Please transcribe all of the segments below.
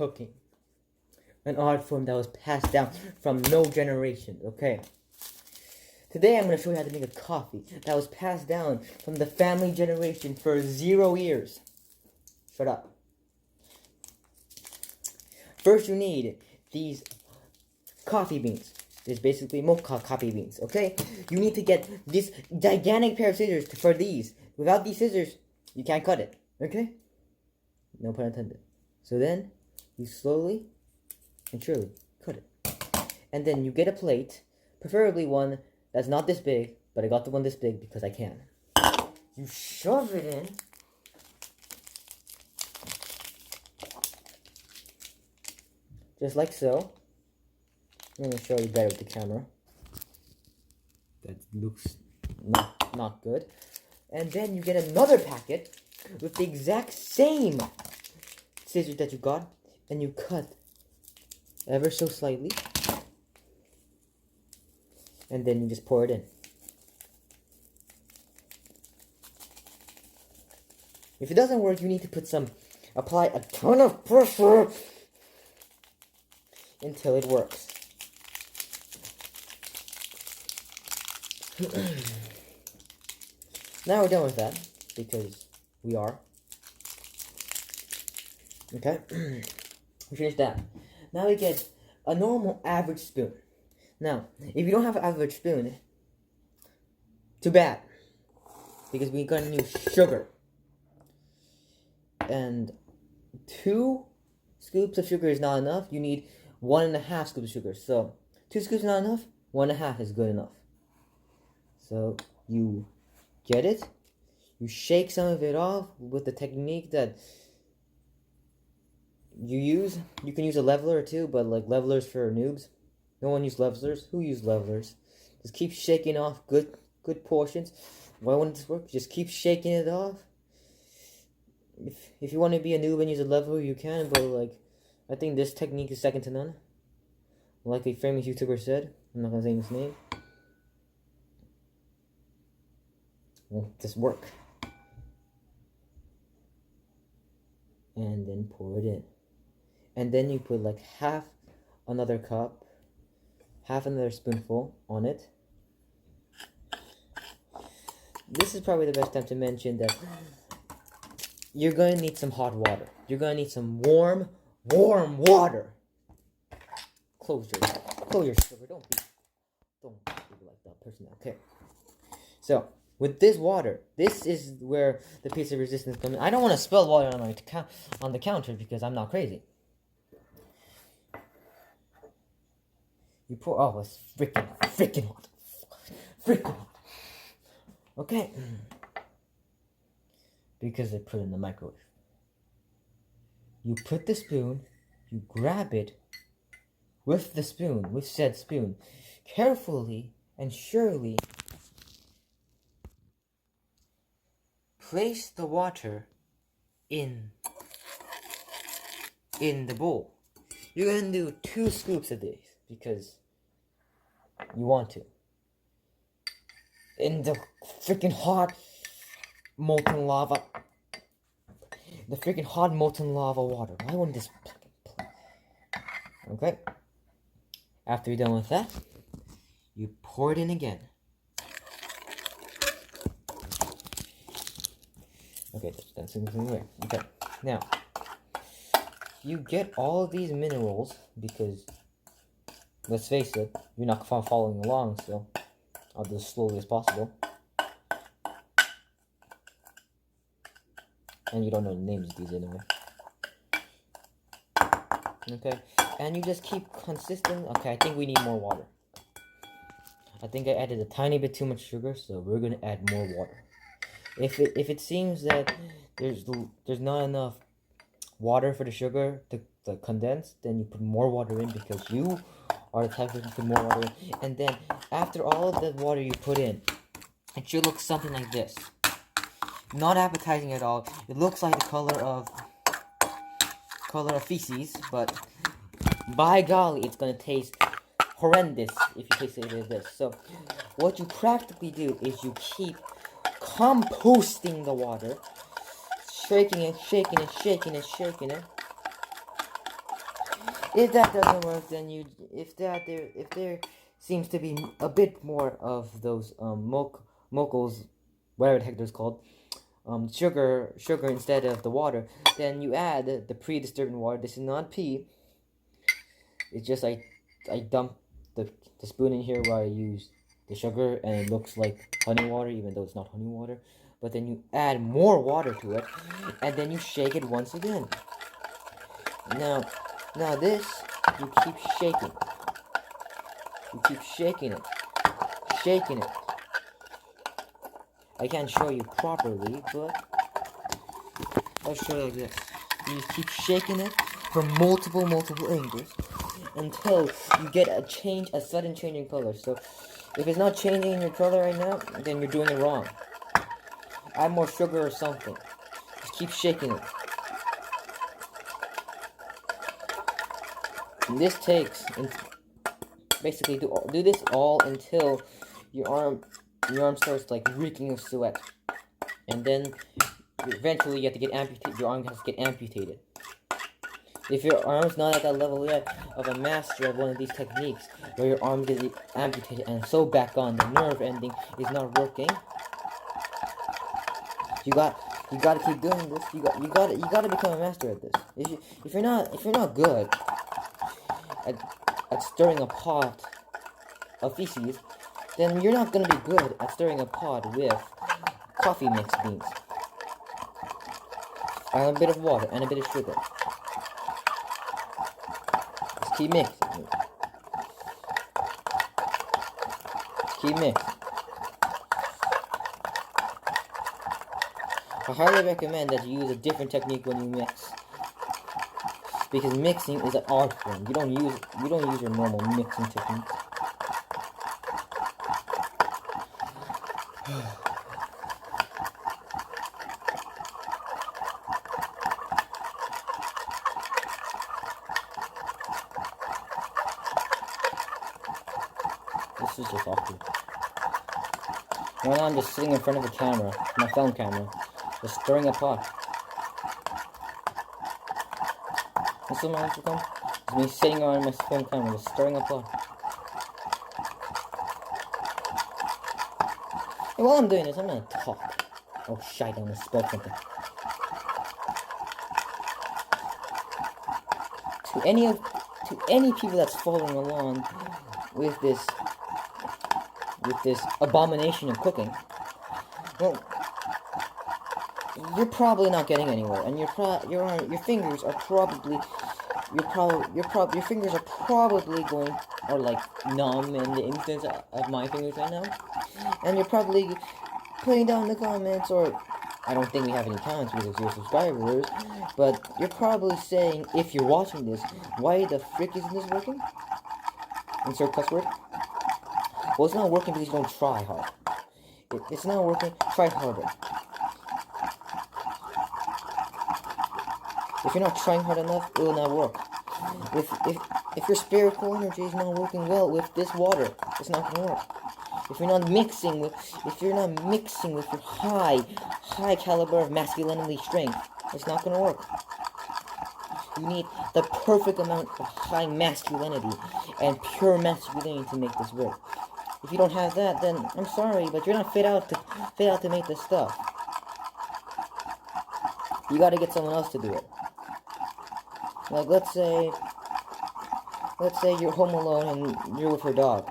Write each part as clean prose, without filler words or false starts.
cooking. An art form that was passed down from no generation, okay? Today I'm going to show you how to make a coffee that was passed down from the family generation for 0 years. Shut up. First you need these coffee beans. There's basically mocha coffee beans, okay? You need to get this gigantic pair of scissors for these. Without these scissors, you can't cut it, okay? No pun intended. So then, you slowly and surely cut it. And then you get a plate, preferably one that's not this big, but I got the one this big because I can. You shove it in. Just like so. I'm going to show you better with the camera. That looks not good. And then you get another packet with the exact same scissors that you got. And you cut ever so slightly. And then you just pour it in. If it doesn't work, you need to apply a ton of pressure until it works. Now we're done with that, because we are. Okay, we finished that. Now we get a normal average spoon. Now, if you don't have an average spoon, too bad, because we're gonna use sugar. And 2 scoops of sugar is not enough. You need 1.5 scoops of sugar. So 2 scoops is not enough. 1.5 is good enough. So you get it. You shake some of it off with the technique that you use. You can use a leveler too, but like levelers for noobs. No one uses levelers. Who uses levelers? Just keep shaking off good portions. Why wouldn't this work? Just keep shaking it off. If you want to be a noob and use a leveler, you can, but like, I think this technique is second to none. Like a famous YouTuber said, I'm not gonna say his name. Won't this work? And then pour it in. And then you put like half another cup, half another spoonful on it. This is probably the best time to mention that you're going to need some hot water. You're going to need some warm water. Close your sugar. Don't be like that person. Okay. So, with this water, this is where the piece of resistance comes in. I don't want to spill water on the counter because I'm not crazy. You pour, oh, it's freaking hot. Freaking hot. Okay. Because they put it in the microwave. You put the spoon, you grab it with the spoon, with said spoon, carefully and surely place the water in the bowl. You're gonna do 2 scoops of this because you want to. In the freaking hot molten lava. The freaking hot molten lava water. Why wouldn't this play? Okay. After you're done with that, you pour it in again. Okay, that's in the way. Okay. Now, you get all of these minerals because, let's face it, you're not following along, so I'll do as slowly as possible. And you don't know the names of these anyway. Okay, and you just keep consistent. Okay, I think we need more water. I think I added a tiny bit too much sugar, so we're gonna add more water. If it seems that there's not enough water for the sugar to condense, then you put more water in because you are the type to put more water in. And then after all of the water you put in, it should look something like this. Not appetizing at all. It looks like the color of feces, but by golly, it's gonna taste horrendous if you taste it like this. So, what you practically do is you keep composting the water, shaking it, shaking it, shaking it, shaking it, If that doesn't work, then if there seems to be a bit more of those mocals, whatever the heck they're called, sugar instead of the water, then you add the pre-disturbing water. This is not pee. It's just I dump the spoon in here where I use the sugar, and it looks like honey water, even though it's not honey water. But then you add more water to it, and then you shake it once again. Now this, you keep shaking. You keep shaking it. Shaking it. I can't show you properly, but I'll show you like this. You just keep shaking it from multiple angles until you get a sudden change in color. So if it's not changing in your color right now, then you're doing it wrong. Add more sugar or something. Just keep shaking it. And this takes, basically do this all until your arm starts like reeking of sweat, and then eventually you have to get amputated. Your arm has to get amputated. If your arm's not at that level yet of a master of one of these techniques, where your arm gets amputated and so back on, the nerve ending is not working. You gotta keep doing this. You gotta become a master at this. If you're not good at stirring a pot of feces, then you're not gonna be good at stirring a pot with coffee mix beans and a bit of water and a bit of sugar. Just keep mixing. Keep mixing. I highly recommend that you use a different technique when you mix, because mixing is an art form. You don't use your normal mixing technique. This is just awkward. Right now I'm just sitting in front of the camera, my film camera, just stirring a pot. This is my come. It's me sitting on my film camera, just stirring a pot. And while I'm doing this, I'm gonna talk. Oh shite, I'm gonna spill something. To any people that's following along with this abomination of cooking, well, you're probably not getting anywhere, and your fingers are probably your fingers are like numb in the instance of my fingers right now, and you're probably putting down in the comments, or I don't think we have any comments because of 0 subscribers, but you're probably saying, if you're watching this, why the frick isn't this working? Insert cuss word. Well, it's not working because you don't try hard. It's not working. Try harder. If you're not trying hard enough, it will not work. If your spherical energy is not working well with this water, it's not gonna work. If you're not mixing with your high caliber of masculinity strength, it's not gonna work. You need the perfect amount of high masculinity and pure masculinity to make this work. If you don't have that, then I'm sorry, but you're not fit out to make this stuff. You gotta get someone else to do it. Like, let's say you're home alone and you're with your dog.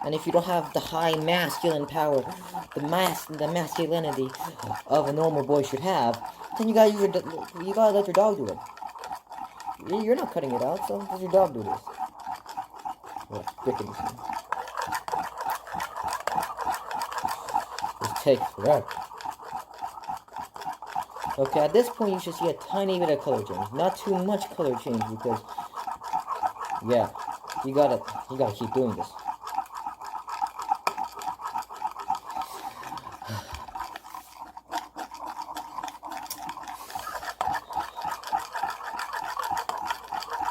And if you don't have the high masculine power, the masculinity of a normal boy should have, then you gotta let your dog do it. You're not cutting it out, so let your dog do this. What frickin' thing. This takes forever. Okay, at this point you should see a tiny bit of color change. Not too much color change, because yeah, you gotta keep doing this.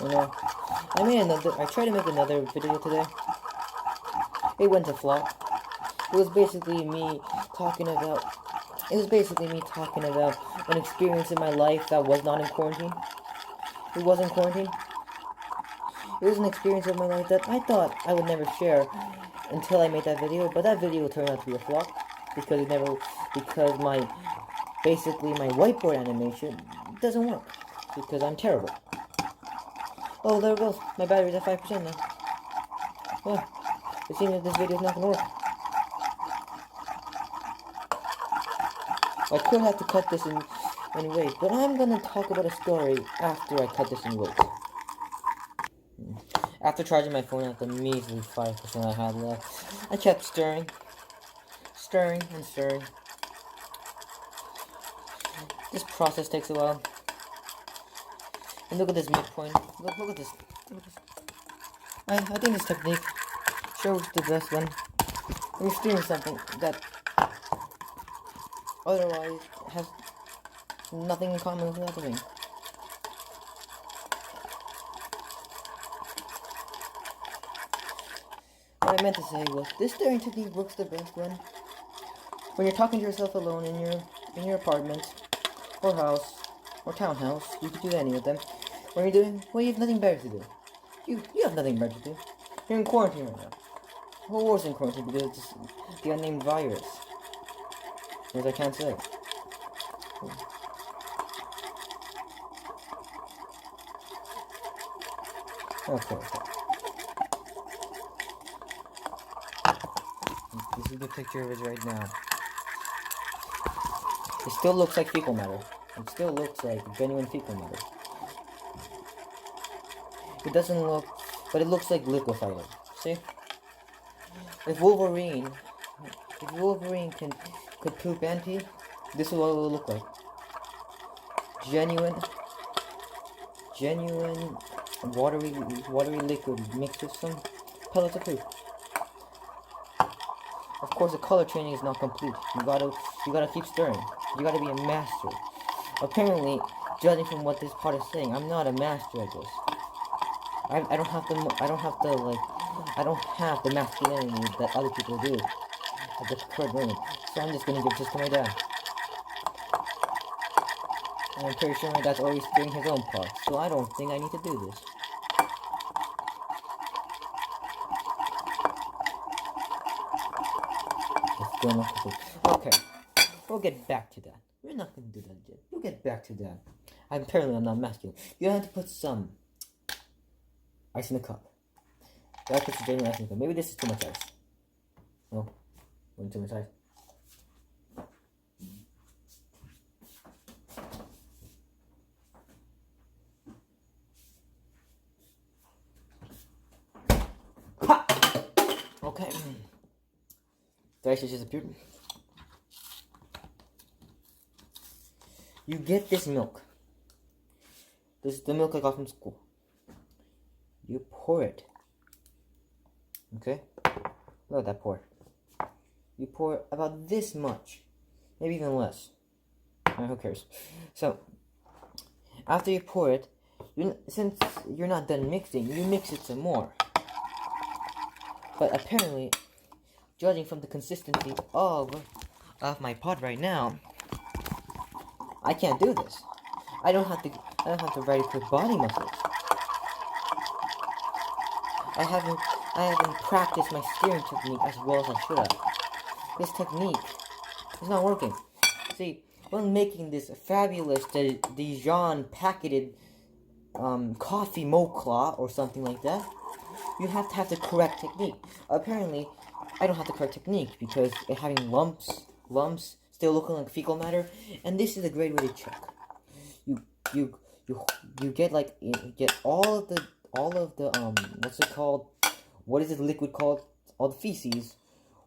You know, I tried to make another video today. It went to flop. It was basically me talking about an experience in my life that was not in quarantine. It wasn't quarantine. It was an experience of my life that I thought I would never share until I made that video, but that video turned out to be a flop because basically my whiteboard animation doesn't work because I'm terrible. Oh, there it goes. My battery's at 5% now. Yeah, it seems that this video is not gonna work. I could have to cut this in weight, but I'm gonna talk about a story after I cut this in weight. After charging my phone at the measly 5% I had left, I kept stirring, and stirring. This process takes a while. And look at this midpoint. Look at this. I think this technique shows the best when you're stirring something that otherwise has nothing in common with the other thing. What I meant to say was, this stirring technique works the best when you're talking to yourself alone in your apartment, or house, or townhouse. You could do any of them. When you have nothing better to do. You have nothing better to do. You're in quarantine right now. The whole world's in quarantine because of this, the unnamed virus. As I can't say. Okay. This is the picture of it right now. It still looks like fecal matter. It still looks like genuine fecal matter. It doesn't look, but it looks like liquefied. See? If Wolverine could poop and pee, this is what it will look like. Genuine watery liquid mixed with some pellets of poop. Of course, the color training is not complete. You gotta keep stirring. You gotta be a master. Apparently, judging from what this part is saying, I'm not a master at this. I don't have the masculinity that other people do at the current moment. So I'm just gonna give this to my dad. And I'm pretty sure my dad's already stirring his own part, so I don't think I need to do this. Okay, we'll get back to that. We're not gonna do that yet. We'll get back to that. Apparently I'm not masculine. You have to put some ice in the cup. You have to put some genuine ice in the cup. Maybe this is too much ice. No, wasn't too much ice. Okay. The ice just disappeared. You get this milk. This is the milk I got from school. You pour it. Okay? Look at that pour. You pour about this much. Maybe even less. Who cares? So, after you pour it, since you're not done mixing, you mix it some more. But apparently, judging from the consistency of my pot right now, I can't do this. I don't have to very quick body muscles. I haven't practiced my steering technique as well as I should have. This technique is not working. See, when making this fabulous Dijon packeted coffee mocha or something like that, you have to have the correct technique. Apparently, I don't have the correct technique because it having lumps, still looking like fecal matter, and this is a great way to check. You get all of the what's it called? What is this liquid called? All the feces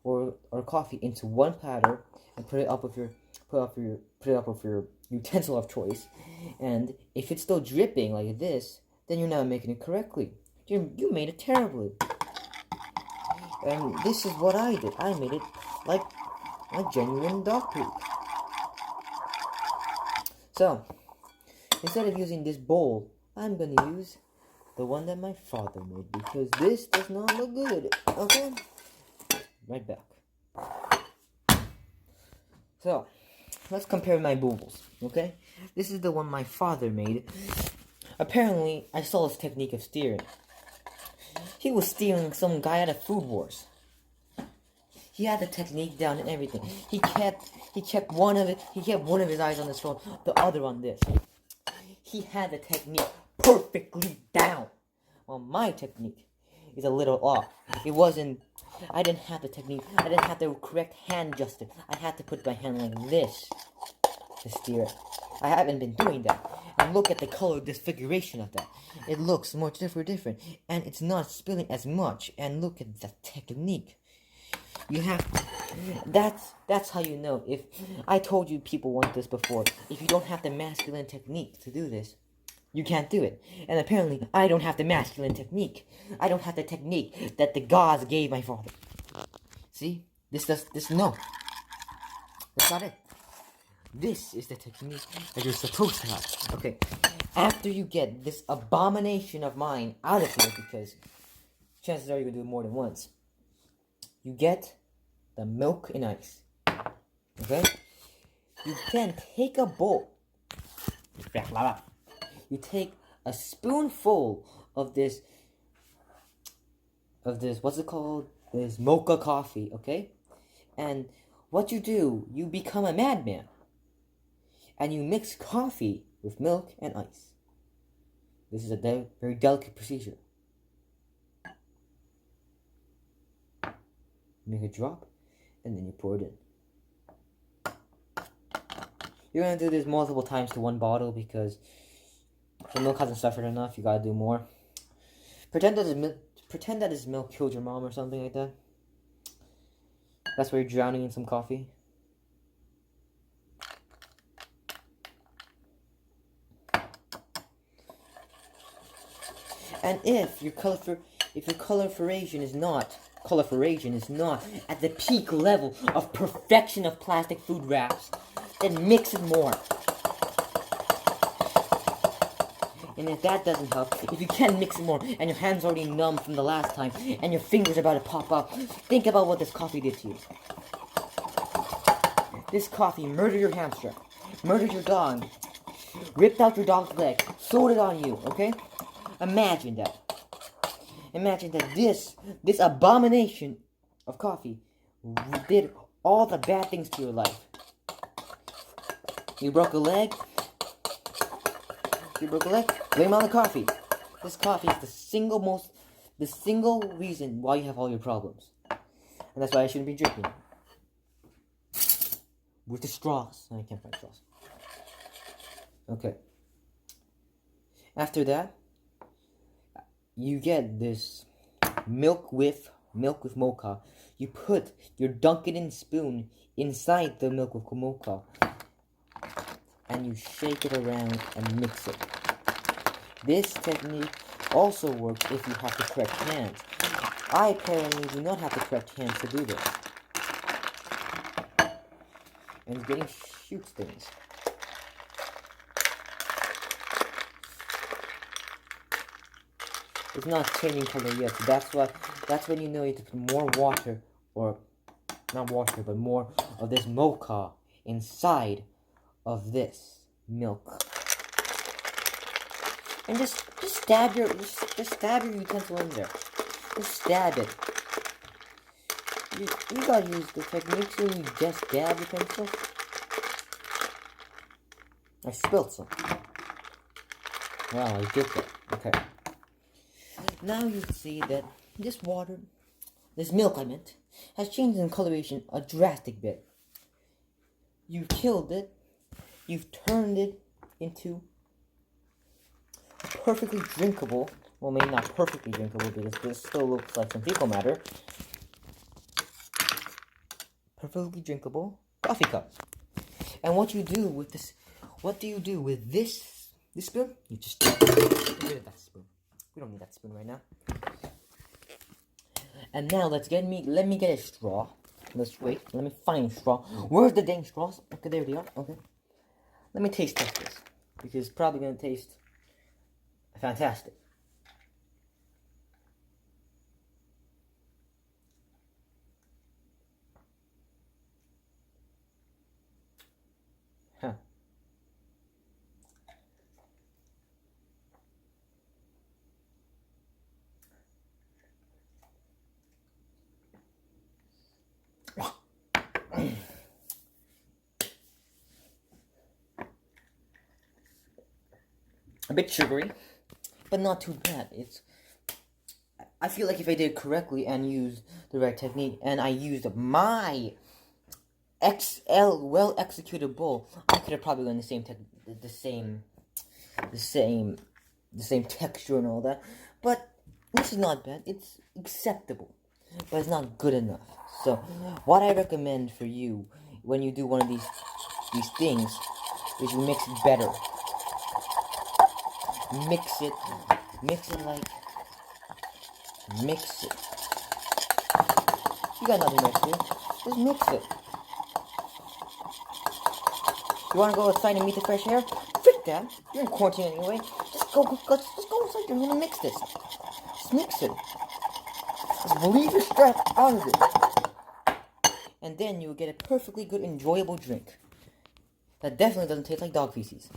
or coffee into one platter and put it up with your utensil of choice. And if it's still dripping like this, then you're not making it correctly. You made it terribly. And this is what I did. I made it like genuine dog poop. So, instead of using this bowl, I'm gonna use the one that my father made because this does not look good. Okay? Right back. So, let's compare my bubbles. Okay? This is the one my father made. Apparently, I saw this technique of steering. He was stealing some guy out of Food Wars. He had the technique down and everything. He kept one of his eyes on this phone, the other on this. He had the technique perfectly down. Well, my technique is a little off. I didn't have the technique. I didn't have the correct hand gesture. I had to put my hand like this to steer it. I haven't been doing that. And look at the color disfiguration of that. It looks much different. And it's not spilling as much. And look at the technique. You have that's how you know. If I told you people want this before, if you don't have the masculine technique to do this, you can't do it. And apparently I don't have the masculine technique. I don't have the technique that the gods gave my father. See? No. That's not it. This is the technique that you're supposed to have. Okay. After you get this abomination of mine out of here, because chances are you're gonna do it more than once, you get the milk and ice. Okay? You then take a bowl. You take a spoonful of this, what's it called? This mocha coffee, okay? And what you do, you become a madman. And you mix coffee with milk and ice. This is a very delicate procedure. Make a drop, and then you pour it in. You're gonna do this multiple times to one bottle because the milk hasn't suffered enough. You gotta do more. Pretend that this milk killed your mom or something like that. That's why you're drowning in some coffee. And if your coloration is not at the peak level of perfection of plastic food wraps, then mix it more. And if that doesn't help, if you can mix it more, and your hand's already numb from the last time, and your fingers are about to pop up, think about what this coffee did to you. This coffee murdered your hamster, murdered your dog, ripped out your dog's leg, sewed it on you, okay? Imagine that. Imagine that this abomination of coffee did all the bad things to your life. You broke a leg, blame on the coffee. This coffee is the single reason why you have all your problems. And that's why I shouldn't be drinking. With the straws. I can't find straws. Okay. After that, you get this milk with mocha. You put your Dunkin' spoon inside the milk with mocha, and you shake it around and mix it. This technique also works if you have the correct hands. I apparently do not have the correct hands to do this. And it's getting shoots things. It's not changing color yet, so that's when you know you have to put more water, or not water, but more of this mocha inside of this milk. And just stab your utensil in there. Just stab it. You gotta use the techniques when you just dab your pencil. I spilled some. Wow, I did that. Okay. Now you can see that this milk I meant, has changed in coloration a drastic bit. You've killed it. You've turned it into perfectly drinkable, well, maybe not perfectly drinkable because this still looks like some fecal matter. Perfectly drinkable coffee cup. And what do you do with this spoon? You just get rid of that spoon. We don't need that spoon right now. And now let me get a straw. Let's wait. Let me find a straw. Where's the dang straws? Okay, there they are. Okay. Let me taste test this. Because it's probably gonna taste fantastic. Huh. a bit sugary, but not too bad. I feel like if I did it correctly and used the right technique, and I used my XL well executed bowl, I could have probably done the same texture and all that. But this is not bad. It's acceptable, but it's not good enough. So, what I recommend for you when you do one of these things is you mix it better. Mix it mix it. You got nothing else to do. Just mix it. You wanna go outside and meet the fresh air? Frick that. You're in quarantine anyway. Just go outside. You're gonna mix this. Just mix it. Just leave your stress out of it. And then you'll get a perfectly good, enjoyable drink. That definitely doesn't taste like dog feces.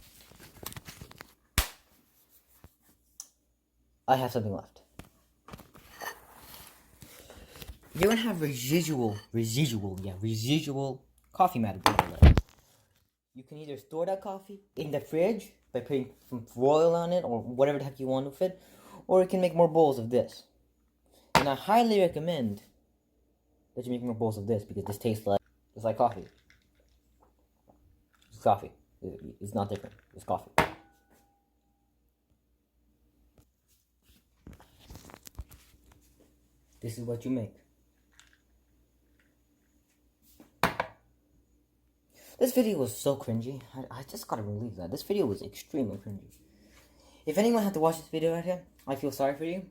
I have something left. You're gonna have residual coffee matter. You can either store that coffee in the fridge by putting some foil on it or whatever the heck you want with it, or you can make more bowls of this. And I highly recommend that you make more bowls of this because this tastes like coffee. It's coffee. It's not different. It's coffee. This is what you make. This video was so cringy. I just gotta relieve that. This video was extremely cringy. If anyone had to watch this video right here, I feel sorry for you.